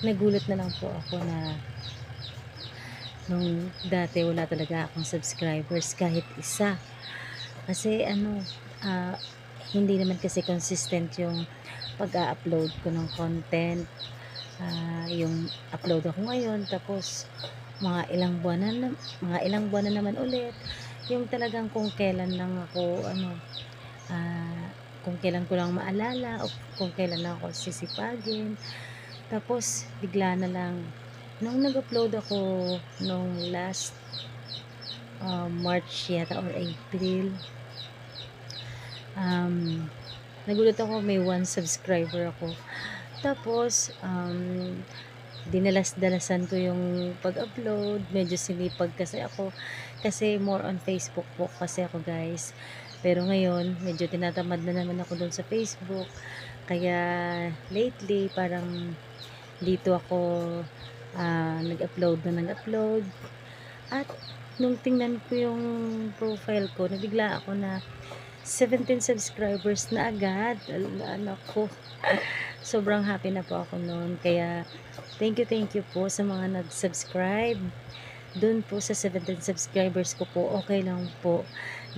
nagulat na lang po ako na nung dati wala talaga akong subscribers kahit isa. Kasi ah, hindi naman kasi consistent yung pag-upload ko ng content. Yung upload ako ngayon tapos mga ilang buwan na naman ulit. Yung talagang kung kailan lang ako kung kailan ko lang maalala o kung kailan lang ako sisipagin. Tapos bigla na lang nung nag-upload ako nung last March yata or April, um, nagulat ako may 1 subscriber ako. Tapos dinalas-dalasan ko yung pag-upload, medyo sinipag kasi ako kasi more on Facebook po kasi ako guys. Pero ngayon medyo tinatamad na naman ako doon sa Facebook, kaya lately parang dito ako nag-upload na nag-upload. At nung tingnan ko yung profile ko, nabigla ako na 17 subscribers na agad. Anak ko, sobrang happy na po ako noon. Kaya thank you po sa mga nag-subscribe. Doon po sa 17 subscribers ko po, okay lang po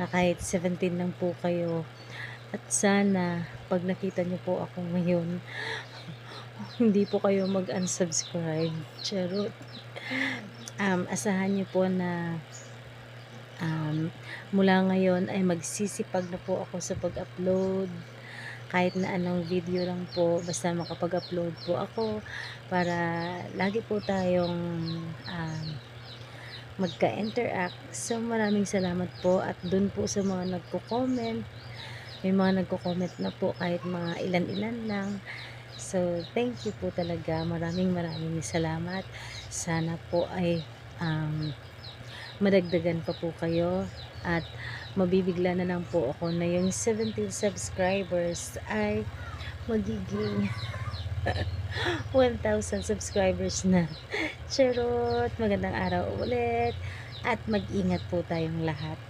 na kahit 17 lang po kayo. At sana pag nakita niyo po ako ngayon, hindi po kayo mag-unsubscribe. Charot. Asahan niyo po na mula ngayon ay magsisipag na po ako sa pag-upload. Kahit na anong video lang po, basta makapag-upload po ako para lagi po tayong magka-interact. So maraming salamat po at dun po sa mga nagko-comment. May mga nagko-comment na po kahit mga ilan-ilan lang. So thank you po talaga. Maraming salamat. Sana po ay madagdagan pa po kayo at mabibigla na lang po ako na yung 17 subscribers ay magiging 1,000 subscribers na. Charot! Magandang araw ulit at mag-ingat po tayong lahat.